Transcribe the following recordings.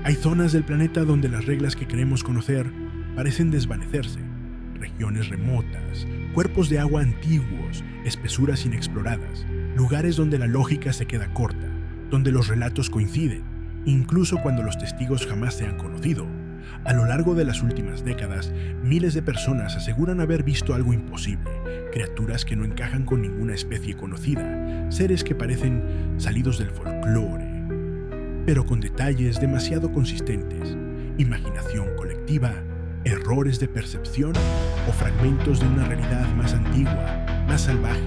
Hay zonas del planeta donde las reglas que queremos conocer parecen desvanecerse. Regiones remotas, cuerpos de agua antiguos, espesuras inexploradas, lugares donde la lógica se queda corta, donde los relatos coinciden, incluso cuando los testigos jamás se han conocido. A lo largo de las últimas décadas, miles de personas aseguran haber visto algo imposible, criaturas que no encajan con ninguna especie conocida, seres que parecen salidos del folclore, pero con detalles demasiado consistentes, imaginación colectiva, errores de percepción o fragmentos de una realidad más antigua, más salvaje,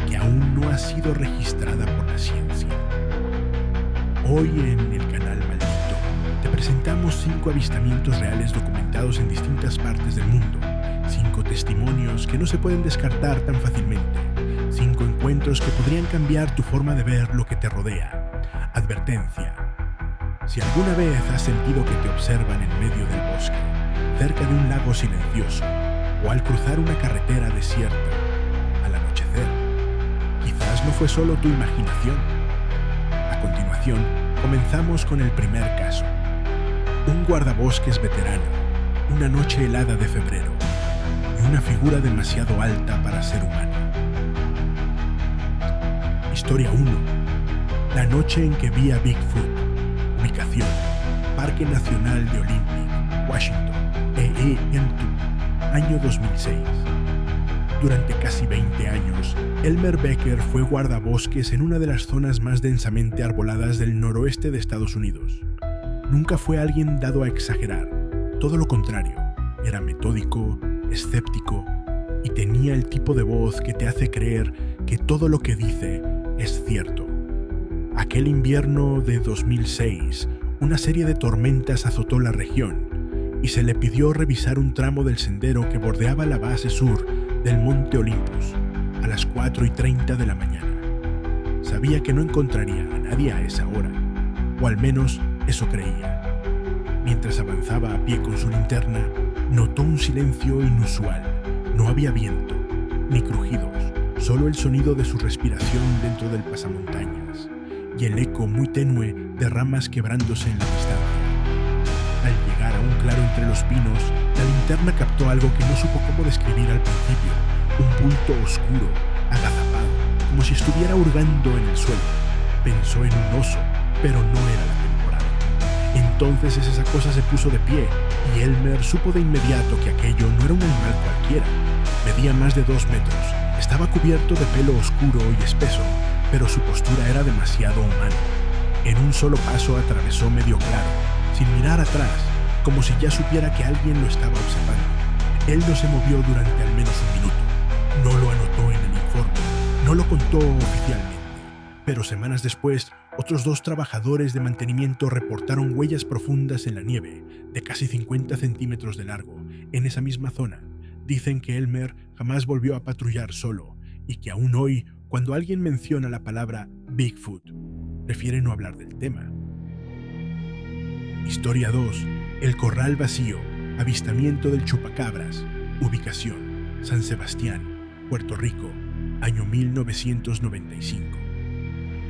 que aún no ha sido registrada por la ciencia. Hoy en el canal Maldito te presentamos 5 avistamientos reales documentados en distintas partes del mundo, 5 testimonios que no se pueden descartar tan fácilmente, 5 encuentros que podrían cambiar tu forma de ver lo que te rodea. Advertencia: si alguna vez has sentido que te observan en medio del bosque, cerca de un lago silencioso o al cruzar una carretera desierta al anochecer, quizás no fue solo tu imaginación. A continuación, comenzamos con el primer caso. Un guardabosques veterano, una noche helada de febrero y una figura demasiado alta para ser humana. Historia 1. La noche en que vi a Bigfoot. Ubicación: Parque Nacional de Olympic, Washington, EEM2, año 2006. Durante casi 20 años, Elmer Becker fue guardabosques en una de las zonas más densamente arboladas del noroeste de Estados Unidos. Nunca fue alguien dado a exagerar, todo lo contrario, era metódico, escéptico y tenía el tipo de voz que te hace creer que todo lo que dice es cierto. Aquel invierno de 2006, una serie de tormentas azotó la región y se le pidió revisar un tramo del sendero que bordeaba la base sur del Monte Olympus a las 4:30 de la mañana. Sabía que no encontraría a nadie a esa hora, o al menos eso creía. Mientras avanzaba a pie con su linterna, notó un silencio inusual. No había viento, ni crujidos, solo el sonido de su respiración dentro del pasamontañas y el eco muy tenue de ramas quebrándose en la distancia. Al llegar a un claro entre los pinos, la linterna captó algo que no supo cómo describir al principio: un bulto oscuro, agazapado, como si estuviera hurgando en el suelo. Pensó en un oso, pero no era la temporada. Entonces esa cosa se puso de pie, y Elmer supo de inmediato que aquello no era un animal cualquiera. Medía más de 2 metros, estaba cubierto de pelo oscuro y espeso, pero su postura era demasiado humana. En un solo paso atravesó medio claro, sin mirar atrás, como si ya supiera que alguien lo estaba observando. Él no se movió durante al menos un minuto. No lo anotó en el informe, no lo contó oficialmente. Pero semanas después, otros 2 trabajadores de mantenimiento reportaron huellas profundas en la nieve, de casi 50 centímetros de largo, en esa misma zona. Dicen que Elmer jamás volvió a patrullar solo, y que aún hoy, cuando alguien menciona la palabra Bigfoot, prefiere no hablar del tema. Historia 2. El Corral Vacío. Avistamiento del chupacabras. Ubicación: San Sebastián, Puerto Rico, año 1995.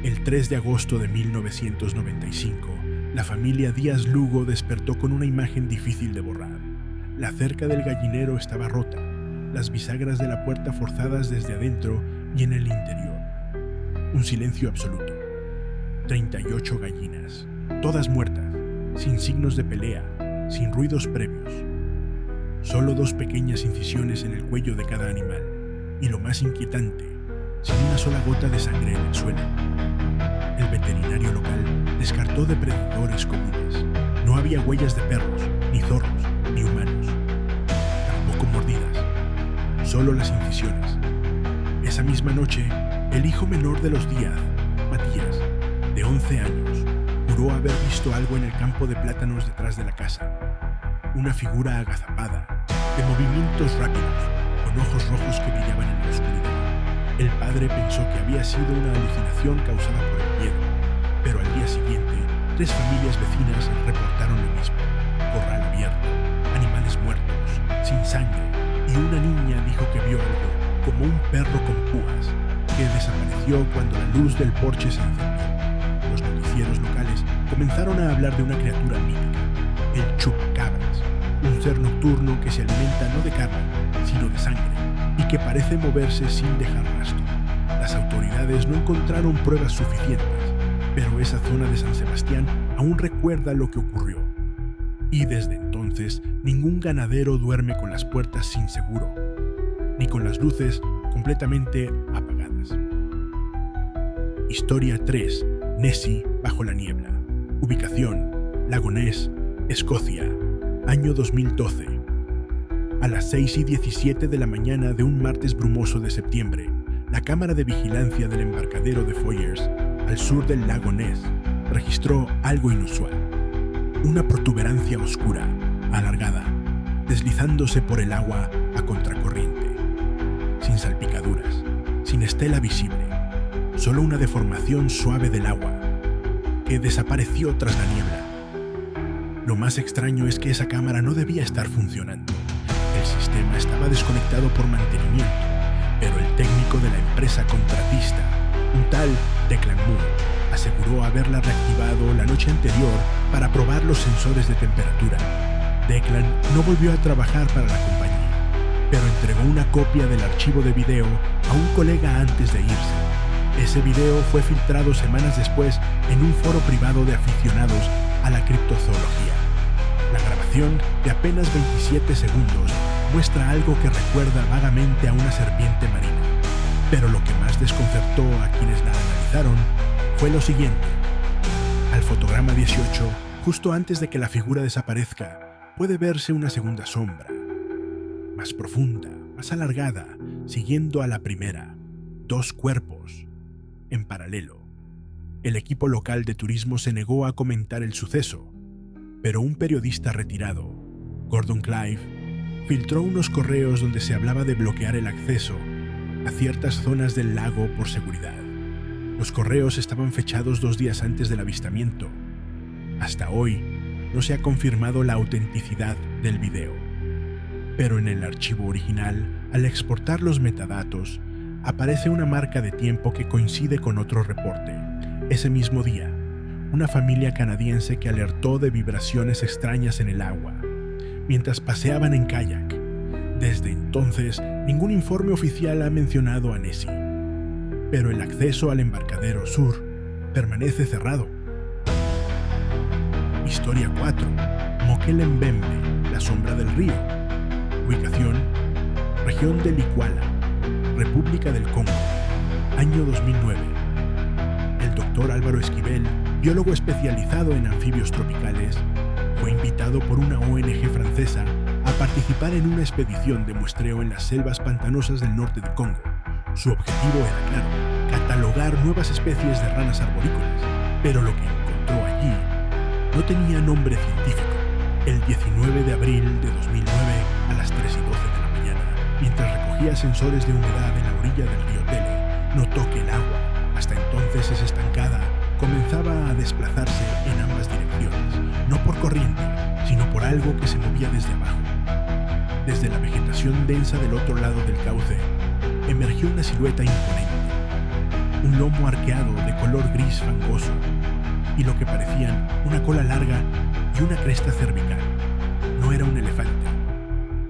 El 3 de agosto de 1995, la familia Díaz Lugo despertó con una imagen difícil de borrar. La cerca del gallinero estaba rota, las bisagras de la puerta forzadas desde adentro y en el interior. Un silencio absoluto. 38 gallinas, todas muertas, sin signos de pelea, sin ruidos previos. Solo 2 pequeñas incisiones en el cuello de cada animal, y lo más inquietante, sin una sola gota de sangre en el suelo. El veterinario local descartó depredadores comunes. No había huellas de perros, ni zorros, ni humanos. Tampoco mordidas, solo las incisiones. Esa misma noche, el hijo menor de los Díaz, Matías, de 11 años, juró haber visto algo en el campo de plátanos detrás de la casa. Una figura agazapada, de movimientos rápidos, con ojos rojos que brillaban en la oscuridad. El padre pensó que había sido una alucinación causada por el miedo, pero al día siguiente, 3 familias vecinas reportaron lo mismo: corral abierto, animales muertos, sin sangre, y una niña dijo que vio algo como un perro con púas, que desapareció cuando la luz del porche se encendió. Los noticieros locales comenzaron a hablar de una criatura mítica, el chupacabras, un ser nocturno que se alimenta no de carne, sino de sangre, y que parece moverse sin dejar rastro. Las autoridades no encontraron pruebas suficientes, pero esa zona de San Sebastián aún recuerda lo que ocurrió. Y desde entonces, ningún ganadero duerme con las puertas sin seguro, ni con las luces completamente apagadas. Historia 3. Nessie bajo la niebla. Ubicación: Lago Ness, Escocia. Año 2012. A las 6:17 de la mañana de un martes brumoso de septiembre, la cámara de vigilancia del embarcadero de Foyers, al sur del lago Ness, registró algo inusual. Una protuberancia oscura, alargada, deslizándose por el agua a contracorriente. Sin salpicaduras, sin estela visible, solo una deformación suave del agua, que desapareció tras la niebla. Lo más extraño es que esa cámara no debía estar funcionando. El sistema estaba desconectado por mantenimiento, pero el técnico de la empresa contratista, un tal Declan Moore, aseguró haberla reactivado la noche anterior para probar los sensores de temperatura. Declan no volvió a trabajar para la compañía, pero entregó una copia del archivo de video a un colega antes de irse. Ese video fue filtrado semanas después en un foro privado de aficionados a la criptozoología. La grabación, de apenas 27 segundos, muestra algo que recuerda vagamente a una serpiente marina. Pero lo que más desconcertó a quienes la analizaron fue lo siguiente. Al fotograma 18, justo antes de que la figura desaparezca, puede verse una segunda sombra, más profunda, más alargada, siguiendo a la primera. Dos cuerpos, en paralelo. El equipo local de turismo se negó a comentar el suceso, pero un periodista retirado, Gordon Clive, filtró unos correos donde se hablaba de bloquear el acceso a ciertas zonas del lago por seguridad. Los correos estaban fechados 2 días antes del avistamiento. Hasta hoy, no se ha confirmado la autenticidad del video. Pero en el archivo original, al exportar los metadatos, aparece una marca de tiempo que coincide con otro reporte. Ese mismo día, una familia canadiense que alertó de vibraciones extrañas en el agua, mientras paseaban en kayak. Desde entonces, ningún informe oficial ha mencionado a Nessie, pero el acceso al embarcadero sur permanece cerrado. Historia 4. Mokele Mbembe, la sombra del río. Ubicación: región de Likwala, República del Congo. Año 2009. El doctor Álvaro Esquivel, biólogo especializado en anfibios tropicales, fue invitado por una ONG francesa a participar en una expedición de muestreo en las selvas pantanosas del norte de Congo. Su objetivo era claro: catalogar nuevas especies de ranas arborícolas, pero lo que encontró allí no tenía nombre científico. El 19 de abril de 2009, a las 3:12 de la mañana, mientras recogía sensores de humedad en la orilla del río Tele, notó que el agua, hasta entonces estancada, comenzaba a desplazarse en ambas direcciones, no por corriente, sino por algo que se movía desde abajo. Desde la vegetación densa del otro lado del cauce, emergió una silueta imponente, un lomo arqueado de color gris fangoso, y lo que parecían una cola larga y una cresta cervical. No era un elefante,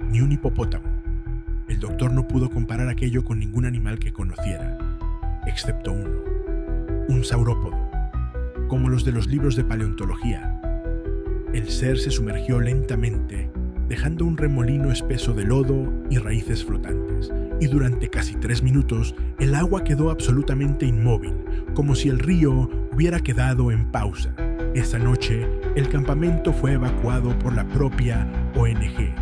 ni un hipopótamo. El doctor no pudo comparar aquello con ningún animal que conociera, excepto uno, un saurópodo, como los de los libros de paleontología. El ser se sumergió lentamente, dejando un remolino espeso de lodo y raíces flotantes, y durante casi 3 minutos el agua quedó absolutamente inmóvil, como si el río hubiera quedado en pausa. Esa noche, el campamento fue evacuado por la propia ONG.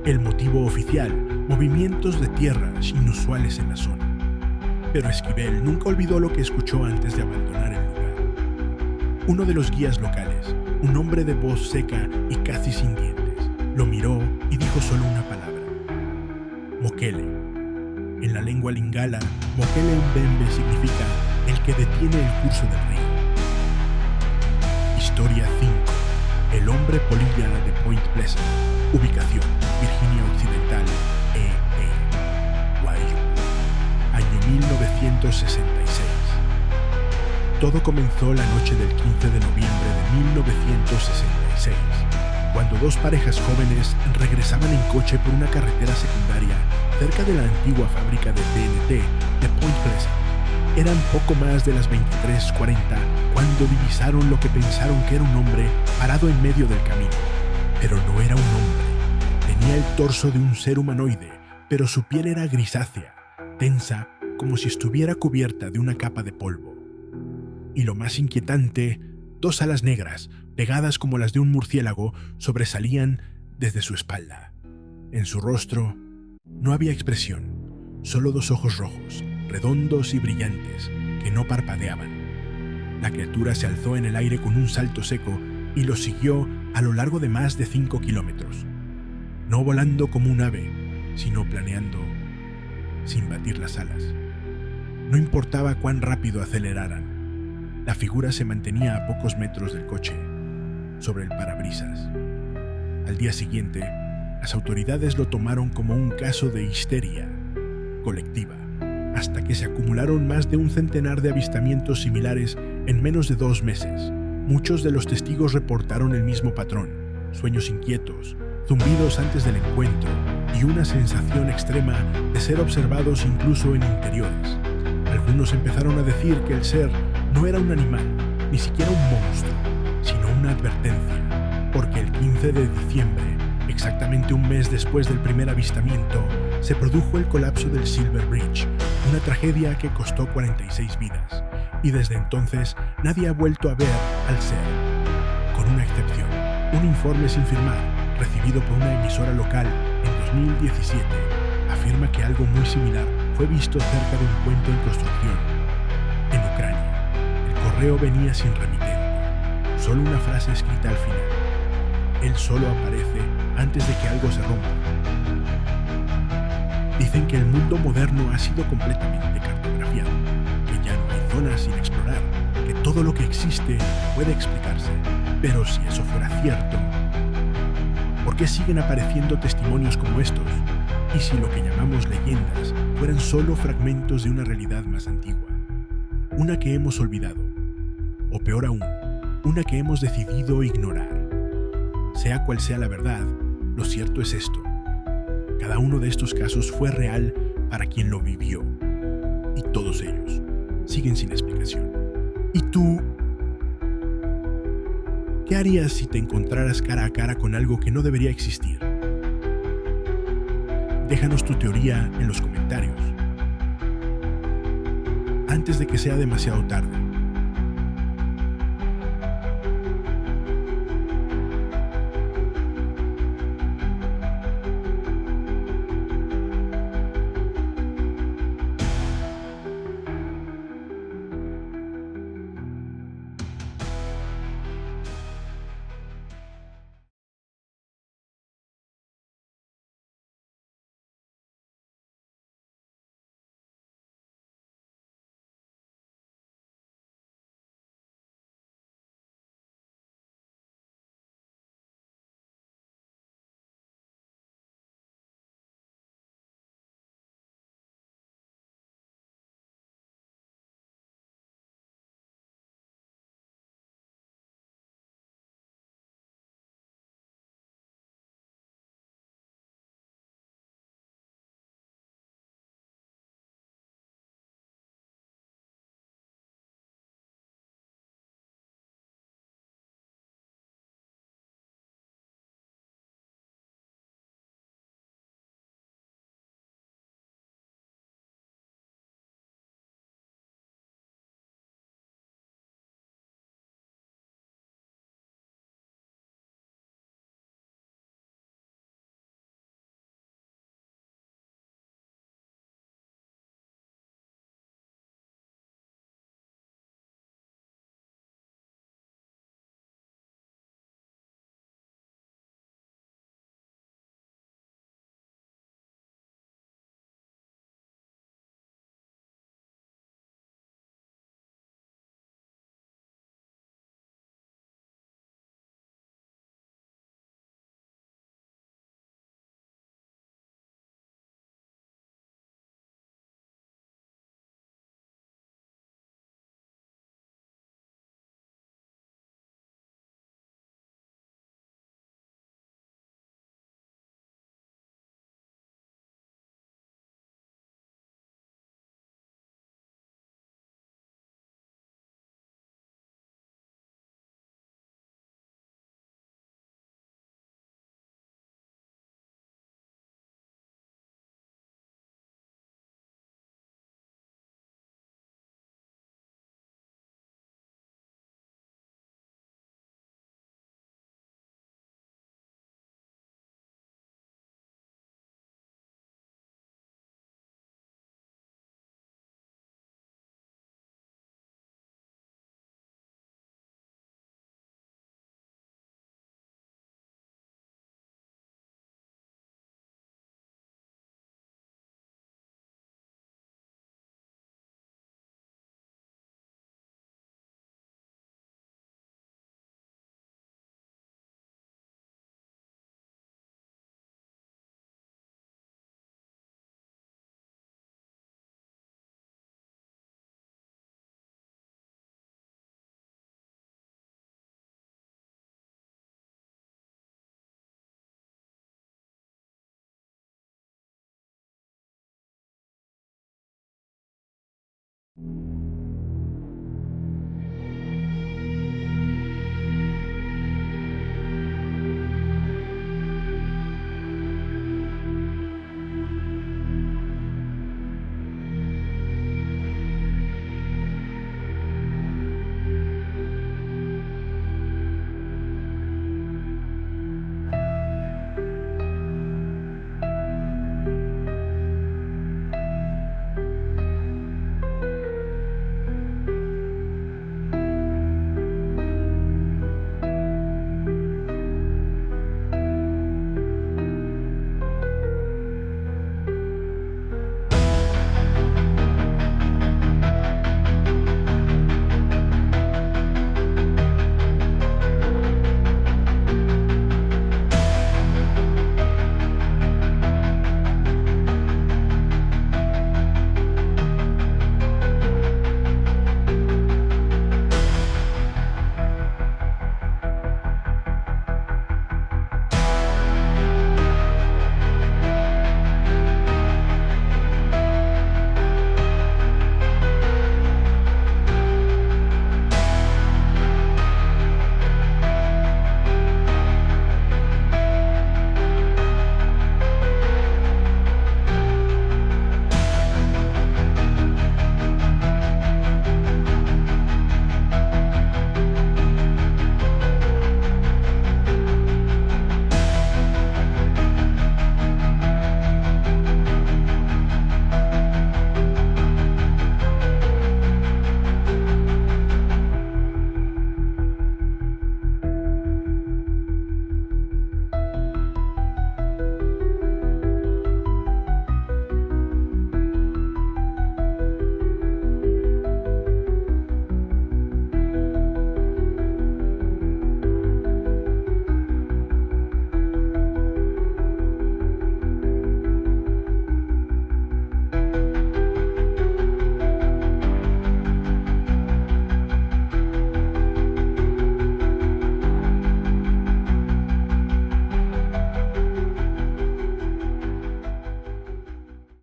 El motivo oficial: movimientos de tierras inusuales en la zona. Pero Esquivel nunca olvidó lo que escuchó antes de abandonar el lugar. Uno de los guías locales, un hombre de voz seca y casi sin dientes, lo miró y dijo solo una palabra: Mokele. En la lengua lingala, Mokele Mbembe significa el que detiene el curso del río. Historia 5. El hombre polilla de Point Pleasant. Ubicación: Virginia Occidental, Wyoming. Año 1966. Todo comenzó la noche del 15 de noviembre de 1966, cuando dos parejas jóvenes regresaban en coche por una carretera secundaria cerca de la antigua fábrica de TNT de Point Pleasant. Eran poco más de las 23:40 cuando divisaron lo que pensaron que era un hombre parado en medio del camino. Pero no era un hombre. Tenía el torso de un ser humanoide, pero su piel era grisácea, tensa, como si estuviera cubierta de una capa de polvo. Y lo más inquietante, dos alas negras, pegadas como las de un murciélago, sobresalían desde su espalda. En su rostro no había expresión, solo dos ojos rojos, redondos y brillantes, que no parpadeaban. La criatura se alzó en el aire con un salto seco y lo siguió a lo largo de más de 5 kilómetros. No volando como un ave, sino planeando sin batir las alas. No importaba cuán rápido aceleraran. La figura se mantenía a pocos metros del coche, sobre el parabrisas. Al día siguiente, las autoridades lo tomaron como un caso de histeria colectiva, hasta que se acumularon más de un centenar de avistamientos similares en menos de 2 meses. Muchos de los testigos reportaron el mismo patrón: sueños inquietos, zumbidos antes del encuentro y una sensación extrema de ser observados incluso en interiores. Algunos empezaron a decir que el ser no era un animal, ni siquiera un monstruo, sino una advertencia, porque el 15 de diciembre, exactamente un mes después del primer avistamiento, se produjo el colapso del Silver Bridge, una tragedia que costó 46 vidas, y desde entonces nadie ha vuelto a ver al ser, con una excepción: un informe sin firmar, recibido por una emisora local en 2017, afirma que algo muy similar fue visto cerca de un puente en construcción en Ucrania. El correo venía sin remitente, solo una frase escrita al final. Él solo aparece antes de que algo se rompa. Dicen que el mundo moderno ha sido completamente cartografiado, que ya no hay zonas sin explorar, que todo lo que existe puede explicarse. Pero si eso fuera cierto, ¿por qué siguen apareciendo testimonios como estos? Y si lo que llamamos leyendas fueran solo fragmentos de una realidad más antigua, una que hemos olvidado, o peor aún, una que hemos decidido ignorar. Sea cual sea la verdad, lo cierto es esto: cada uno de estos casos fue real para quien lo vivió, y todos ellos siguen sin explicación. ¿Y tú? ¿Qué harías si te encontraras cara a cara con algo que no debería existir? Déjanos tu teoría en los comentarios, antes de que sea demasiado tarde.